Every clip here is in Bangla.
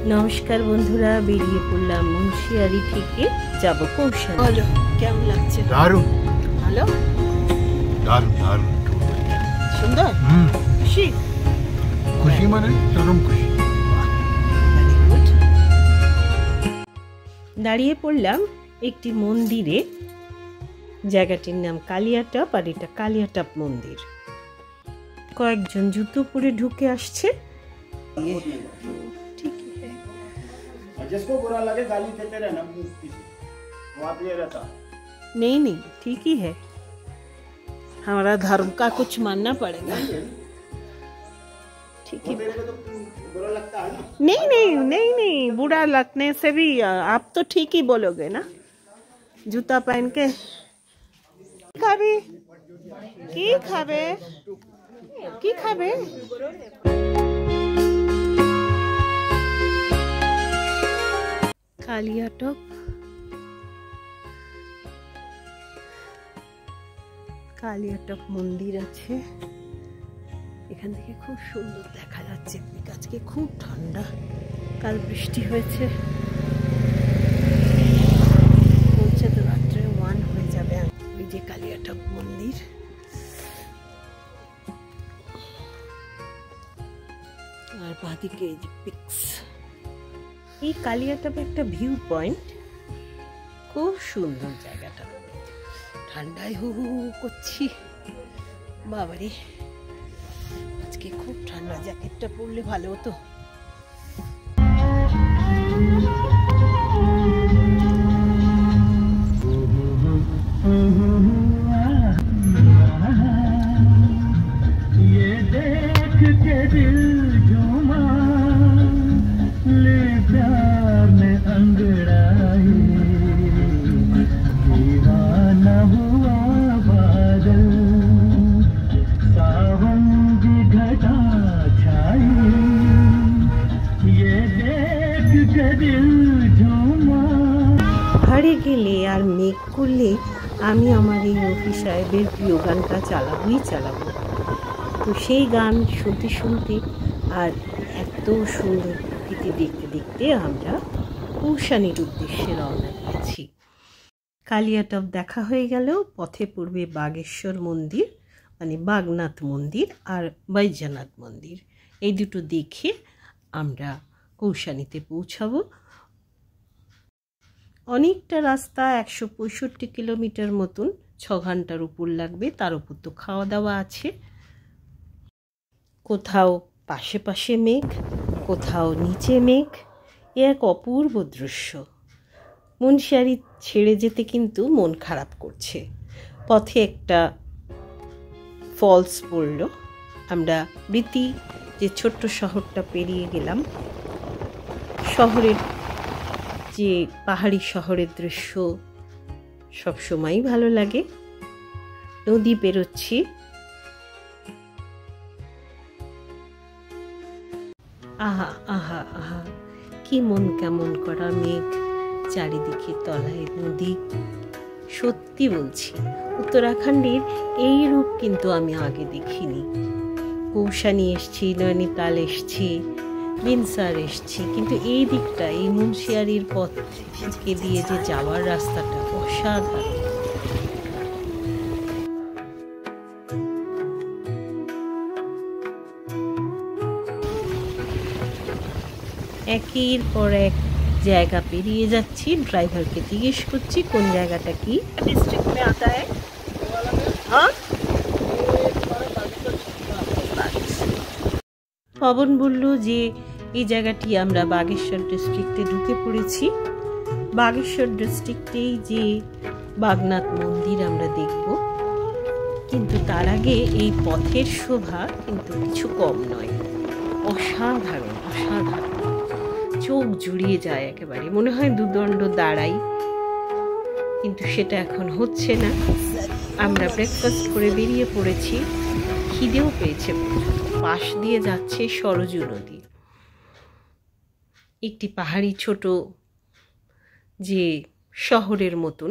नमस्कार बंधुरा बेरिए पड़लाम मुंशियारी থেকে যাব কৌশল। বলো কেমন লাগছে? দারুণ ভালো, দারুণ দারুণ সুন্দর। খুশি খুশি মানে চরম খুশি। Very good. দাঁড়িয়ে পড়লাম একটি মন্দিরে, জায়গাটির নাম কালিয়াটপ, আর এটা কালিয়াটপ মন্দির। কয়েকজন জুতো পরে ঢুকে আসছে। जिसको बुरा लगे गाली देते रहना, वहाँ पे रहता। नहीं नहीं ठीक ही है, हमारा धर्म का कुछ मानना पड़ेगा। ठीक है, बुरा लगता है ना? नहीं नहीं नहीं नहीं, बुरा लगने से भी आप तो ठीक ही बोलोगे ना। जूता पहन के खाबे की खाबे की खाबे। কালিয়াটপ কালিয়াটপ মন্দির আছে এখান থেকে, খুব সুন্দর দেখা যাচ্ছে। আজকে খুব ঠান্ডা, কাল বৃষ্টি হয়েছে, বলছে তো রাত্রে 1 হয়ে যাবে। ওই যে কালিয়াটপ মন্দির, আর বাদিকে এই যে পিক্স। এই কালিয়াটপ একটা ভিউ পয়েন্ট, খুব সুন্দর জায়গাটা। ঠান্ডায় হু হু করছি, বাবারে আজকে খুব ঠান্ডা, জ্যাকেটটা পরলে ভালো হতো। পাহাড়ে গেলে আর মেঘ করলে আমি আমার এই রফি সাহেবের প্রিয় গানটা চালাবো। তো সেই গান শুনতে শুনতে আর এত সুন্দর প্রকৃতি দেখতে দেখতে আমরা কৌশানির উদ্দেশ্যে রওনা দিয়েছি। কালিয়াটপ দেখা হয়ে গেল, পথে পড়বে বাগেশ্বর মন্দির মানে বাগনাথ মন্দির আর বৈদ্যনাথ মন্দির। এই দুটো দেখে আমরা কৌশানিতে পৌঁছাবো। অনেকটা রাস্তা, 165 কিলোমিটার মতন, 6 ঘন্টার উপর লাগবে। তার উপর তো খাওয়া দাওয়া আছে। কোথাও পাশে পাশে মেঘ, কোথাও নিচে মেঘ, এ এক অপূর্ব দৃশ্য। মুন্সিয়ারি ছেড়ে যেতে কিন্তু মন খারাপ করছে। পথে একটা ফলস পড়ল, আমরা রীতি যে ছোট্ট শহরটা পেরিয়ে গেলাম। শহরের যে পাহাড়ি শহরের দৃশ্য সবসময়ই ভালো লাগে। নদী পেরোচ্ছি, আহা আহা আহা, কি মন কেমন করা মেঘ, চারিদিকে তলায় নদী। সত্যি বলছি, উত্তরাখণ্ডের এই রূপ কিন্তু আমি আগে দেখিনি। কৌশানি এসছি, নৈনিতাল এসছি, বিনসার এসছি, কিন্তু এই দিকটা, এই মুন্সিয়ারির পথ থেকে দিয়ে যে যাওয়ার রাস্তাটা অসাধারণ। একের পর এক জায়গা পেরিয়ে যাচ্ছি। ড্রাইভারকে জিজ্ঞেস করছি কোন জায়গাটা কি ডিস্ট্রিক্ট মে আতা है। পবন বলল যে এই জায়গাটি আমরা বাগেশ্বর ডিস্ট্রিক্টে ঢুকে পড়েছি। বাগেশ্বর ডিস্ট্রিক্টেই যে বাগনাথ মন্দির আমরা দেখব, কিন্তু তার আগে এই পথের শোভা কিন্তু কিছু কম নয়। অসাধারণ অসাধারণ, চোখ জুড়িয়ে যায় একেবারে, মনে হয় দুদণ্ড দাঁড়াই, কিন্তু সেটা এখন হচ্ছে না। আমরা ব্রেকফাস্ট করে বেরিয়ে পড়েছি, খিদেও পেয়েছে। পাশ দিয়ে যাচ্ছে সরজু নদী, একটি পাহাড়ি ছোট যে শহরের মতন,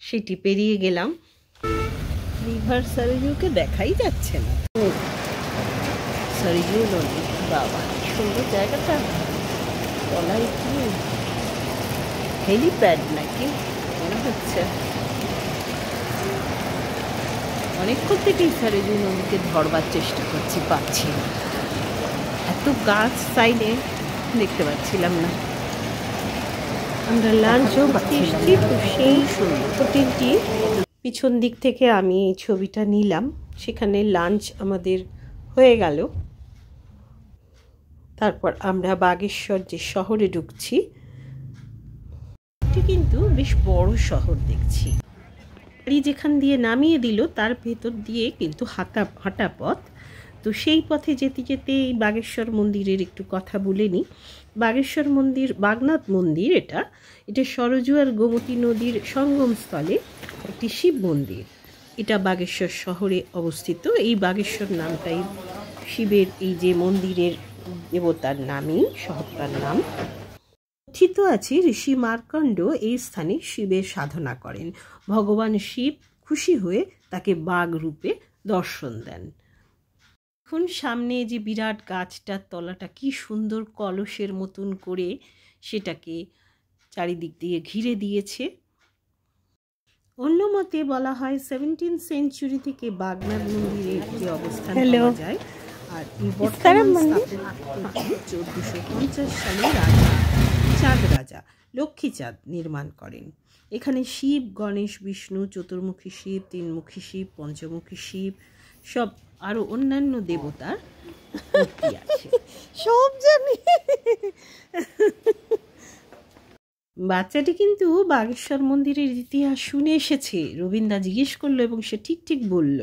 সেটি পেরিয়ে গেলাম। রিভার সরজুকে দেখাই যাচ্ছে না। সরজু নদী, বাবা সুন্দর জায়গাটা। তলায় কি হেলিপ্যাড নাকি মনে হচ্ছে। অনেকক্ষণ থেকেই সরজু নদীকে ধরবার চেষ্টা করছি, পাচ্ছি না। এত গাছ সাইডে দেখতে পাচ্ছিলাম না। আমরা লাঞ্চও এসেছি, সেই হোটেলটি পিছন দিক থেকে আমি এই ছবিটা নিলাম। সেখানে লাঞ্চ আমাদের হয়ে গেল। তারপর আমরা বাগেশ্বর যে শহরে ঢুকছি, এটি কিন্তু বেশ বড় শহর দেখছি। গাড়ি যেখান দিয়ে নামিয়ে দিল তার ভেতর দিয়ে কিন্তু হাঁটা পথ। তো সেই পথে যেতে যেতে এই বাগেশ্বর মন্দিরের একটু কথা বলে নিই। বাগেশ্বর মন্দির বাগনাথ মন্দির, এটা সরজু আর গোমতী নদীর সঙ্গমস্থলে একটি শিব মন্দির। এটা বাগেশ্বর শহরে অবস্থিত। এই বাগেশ্বর নামটাই শিবের এই যে মন্দিরের দেবতার নামই, শহরটার নাম। কথিত আছে ঋষি মার্কণ্ড এই স্থানে শিবের সাধনা করেন। ভগবান শিব খুশি হয়ে তাকে বাঘ রূপে দর্শন দেন। এখন সামনে যে বিরাট গাছটার তলাটা কি সুন্দর কলসের মতন করে সেটাকে চারিদিক দিয়ে ঘিরে দিয়েছে। অন্য মতে বলা হয় 17th সেঞ্চুরি থেকে বাগনাথ মন্দিরের যে অবস্থান পাওয়া যায়। আর এই বর্তমান স্থাপত্য 1450 সালে চাঁদ রাজা লক্ষ্মীচাঁদ নির্মাণ করেন। এখানে শিব, গণেশ, বিষ্ণু, চতুর্মুখী শিব, তিনমুখী শিব, পঞ্চমুখী শিব, সব আরো অন্যান্য দেবতার মূর্তি আছে। সব জানি। বাচ্চাটি কিন্তু বাগেশ্বর মন্দিরের ইতিহাস শুনে এসেছে। রবীন্দ্র জিজ্ঞেস করলো এবং সে ঠিক বলল।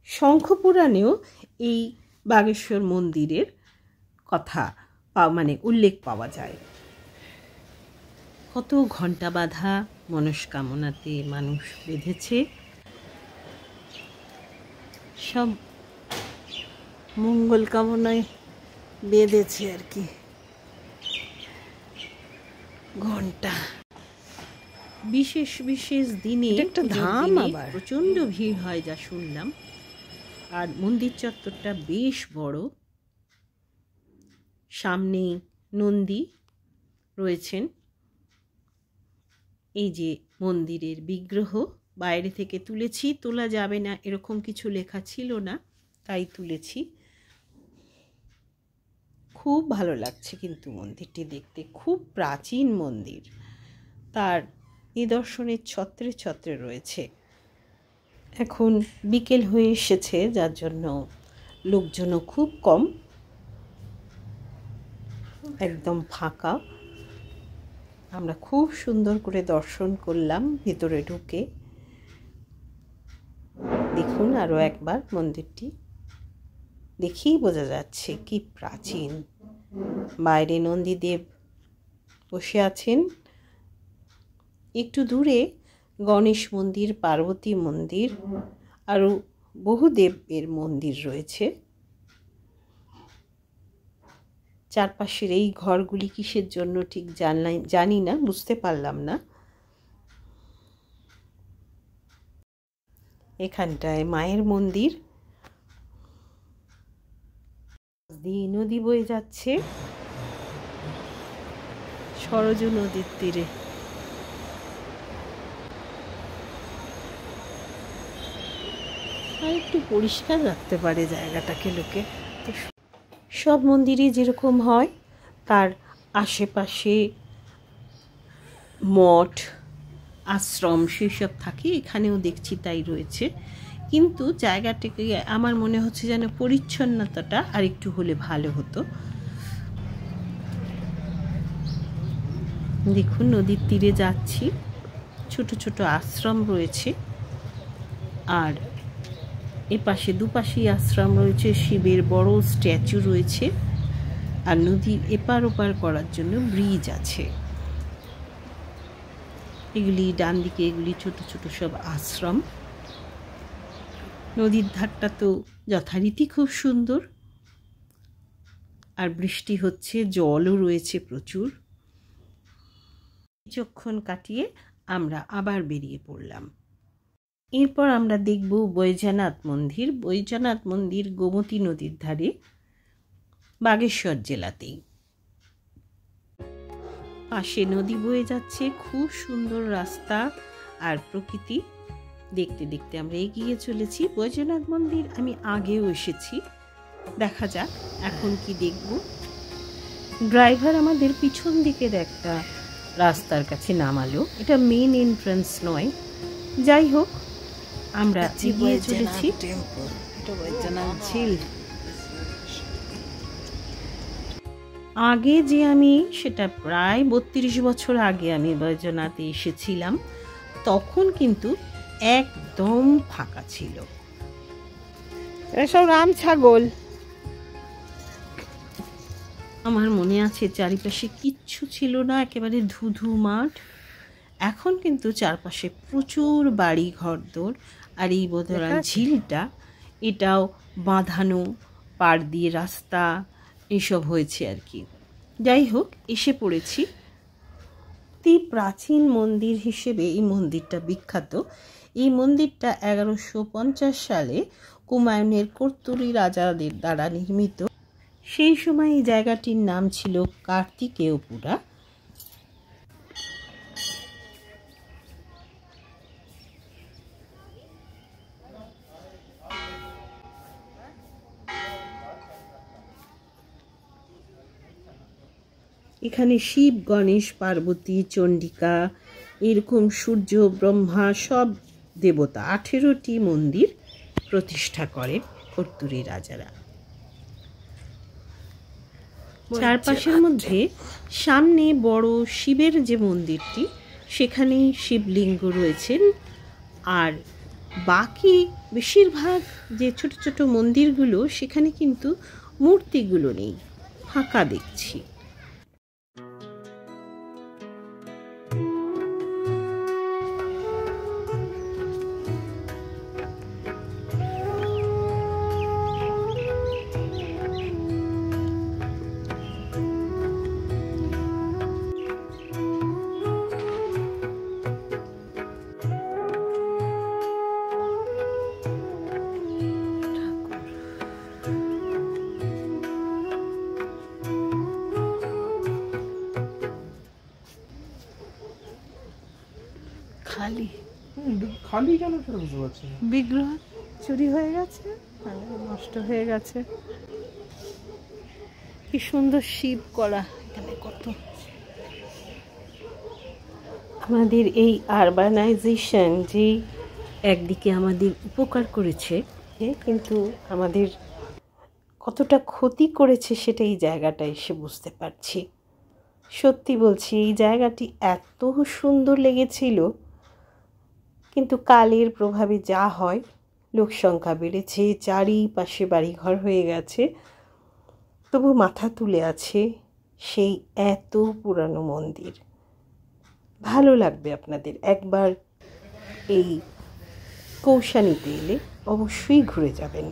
শঙ্খ পুরাণেও এই বাগেশ্বর মন্দিরের কথা মানে উল্লেখ পাওয়া যায়। কত ঘণ্টা বাঁধা মনস্কামনাতে মানুষ বেঁধেছে, সব মঙ্গল কামনায় বেঁধেছে আর কি। ঘন্টা বিশেষ দিনে একটা ধাম আবার প্রচণ্ড ভিড় হয় যা শুনলাম। আর মন্দির চত্বরটা বেশ বড়। সামনে নন্দী রয়েছেন। এই যে মন্দিরের বিগ্রহ বাইরে থেকে তুলেছি, তোলা যাবে না এরকম কিছু লেখা ছিল না, তাই তুলেছি। খুব ভালো লাগছে কিন্তু মন্দিরটি দেখতে, খুব প্রাচীন মন্দির। তার নিদর্শনের ছত্রে ছত্রে রয়েছে। এখন বিকেল হয়ে এসেছে, যার জন্য লোকজনও খুব কম, একদম ফাঁকা। আমরা খুব সুন্দর করে দর্শন করলাম ভেতরে ঢুকে। দেখুন আরও একবার মন্দিরটি, দেখেই বোঝা যাচ্ছে কি প্রাচীন। বাইরে নন্দীদেব বসে আছেন। একটু দূরে গণেশ মন্দির, পার্বতী মন্দির, আরও বহু দেবের মন্দির রয়েছে। চারপাশের এই ঘরগুলি কিসের জন্য ঠিক জানি না, বুঝতে পারলাম না। এখানটায় মায়ের মন্দির, নদী বয়ে যাচ্ছে সরজু নদীর তীরে। আর একটু পরিষ্কার রাখতে পারে জায়গাটাকে লোকে। তো সব মন্দিরে যেরকম হয় তার আশেপাশে মঠ, আশ্রম সেসব থাকে, এখানেও দেখছি তাই রয়েছে। কিন্তু জায়গাটাকে আমার মনে হচ্ছে যেন পরিচ্ছন্নতাটা আর একটু হলে ভালো হতো। দেখুন নদীর তীরে যাচ্ছি, ছোট ছোট আশ্রম রয়েছে। আর এপাশে দুপাশেই আশ্রম রয়েছে, শিবের বড় স্ট্যাচু রয়েছে। আর নদীর এপার ওপার করার জন্য ব্রিজ আছে। এগুলি ডান দিকে, এগুলি ছোট ছোট সব আশ্রম। নদীর ধারটা তো যথারীতি খুব সুন্দর। আর বৃষ্টি হচ্ছে, জলও রয়েছে প্রচুর। কিছুক্ষণ কাটিয়ে আমরা আবার বেরিয়ে পড়লাম। এরপর আমরা দেখব বৈজনাথ মন্দির। বৈজনাথ মন্দির গোমতী নদীর ধারে, বাগেশ্বর জেলাতেই। পাশে নদী বয়ে যাচ্ছে, খুব সুন্দর রাস্তা আর প্রকৃতি। দেখতে দেখতে আমরা এগিয়ে চলেছি। বৈদ্যনাথ মন্দির আমি আগেও এসেছি, দেখা যাক এখন কি দেখব। ড্রাইভার আমাদের পিছন দিকের একটা রাস্তার কাছে নামালো, এটা মেন এন্ট্রান্স নয়। যাই হোক, আমরা এগিয়ে চলেছি। আগে যে আমি, সেটা প্রায় 32 বছর আগে আমি বৈদ্যনাথে এসেছিলাম, তখন কিন্তু একদম ফাঁকা ছিল। এসব রাম ছাগল। আমার মনে আছে চারিপাশে কিচ্ছু ছিল না, একেবারে ধুধু মাঠ। এখন কিন্তু চারপাশে প্রচুর বাড়ি ঘরদোর, আর এই বোধরান ঝিলটা এটাও বাঁধানো, পাড় দিয়ে রাস্তা এসব হয়েছে আর কি। যাই হোক, এসে পড়েছি। অতি প্রাচীন মন্দির হিসেবে এই মন্দিরটা বিখ্যাত। এই মন্দিরটা 1150 সালে কুমায়ুনের কর্তুরী রাজাদের দ্বারা নির্মিত। সেই সময় এই জায়গাটির নাম ছিল কার্তিকেয়পুরা। এখানে শিব, গণেশ, পার্বতী, চণ্ডিকা, এরকম সূর্য, ব্রহ্মা সব দেবতা 18টি মন্দির প্রতিষ্ঠা করে কর্তুরী রাজারা। চারপাশের মধ্যে সামনে বড় শিবের যে মন্দিরটি, সেখানে শিবলিঙ্গ রয়েছেন, আর বাকি বেশিরভাগ যে ছোট ছোট মন্দিরগুলো, সেখানে কিন্তু মূর্তিগুলো নেই, ফাঁকা দেখছি। খালি খালি কেন সেটা বুঝতে পারছি না। বিগ্রহ চুরি হয়ে গেছে, নষ্ট হয়ে গেছে। কি সুন্দর শিব করা এখানে, কত। আমাদের এই আরবানাইজেশন যে একদিকে আমাদের উপকার করেছে, কিন্তু আমাদের কতটা ক্ষতি করেছে সেটা এই জায়গাটা এসে বুঝতে পারছি। সত্যি বলছি, এই জায়গাটি এত সুন্দর লেগেছিল, কিন্তু কালের প্রভাবে যা হয়, লোকসংখ্যা বেড়েছে, চারিপাশে বাড়িঘর হয়ে গেছে, তবু মাথা তুলে আছে সেই এত পুরানো মন্দির। ভালো লাগবে আপনাদের। একবার এই কৌশানীতে এলে অবশ্যই ঘুরে যাবেন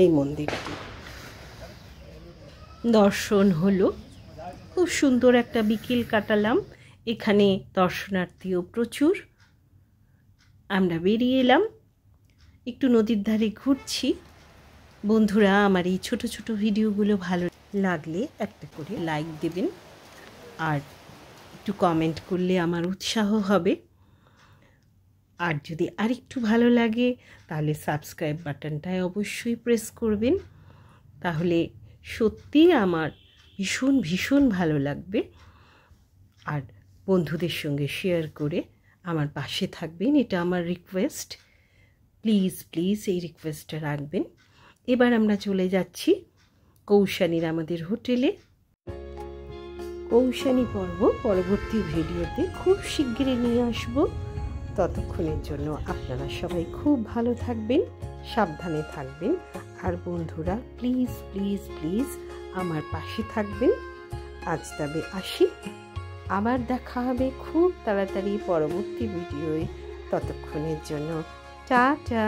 এই মন্দিরটি। দর্শন হলো, খুব সুন্দর একটা বিকেল কাটালাম। এখানে দর্শনার্থীও প্রচুর। আমরা বেরিয়ে এলাম, একটু নদীর ধারে ঘুরছি। বন্ধুরা, আমার এই ছোট ছোট ভিডিওগুলো ভালো লাগলে একটা করে লাইক দেবেন, আর একটু কমেন্ট করলে আমার উৎসাহ হবে। আর যদি আরেকটু ভালো লাগে তাহলে সাবস্ক্রাইব বাটনটায় অবশ্যই প্রেস করবেন, তাহলে সত্যি আমার ভীষণ ভীষণ ভালো লাগবে। আর বন্ধুদের সঙ্গে শেয়ার করে আমার পাশে থাকবেন, এটা আমার রিকোয়েস্ট। প্লিজ প্লিজ এই রিকোয়েস্টটা রাখবেন। এবার আমরা চলে যাচ্ছি কৌশানীর আমাদের হোটেলে। কৌশানী পর্ব পরবর্তী ভিডিওতে খুব শিগগিরই নিয়ে আসব। ততক্ষণের জন্য আপনারা সবাই খুব ভালো থাকবেন, সাবধানে থাকবেন। আর বন্ধুরা, প্লিজ প্লিজ প্লিজ আমার পাশে থাকবেন। আজ তবে আসি, আবার দেখা হবে খুব তাড়াতাড়ি পরবর্তী ভিডিওয়ে। ততক্ষণের জন্য টাটা।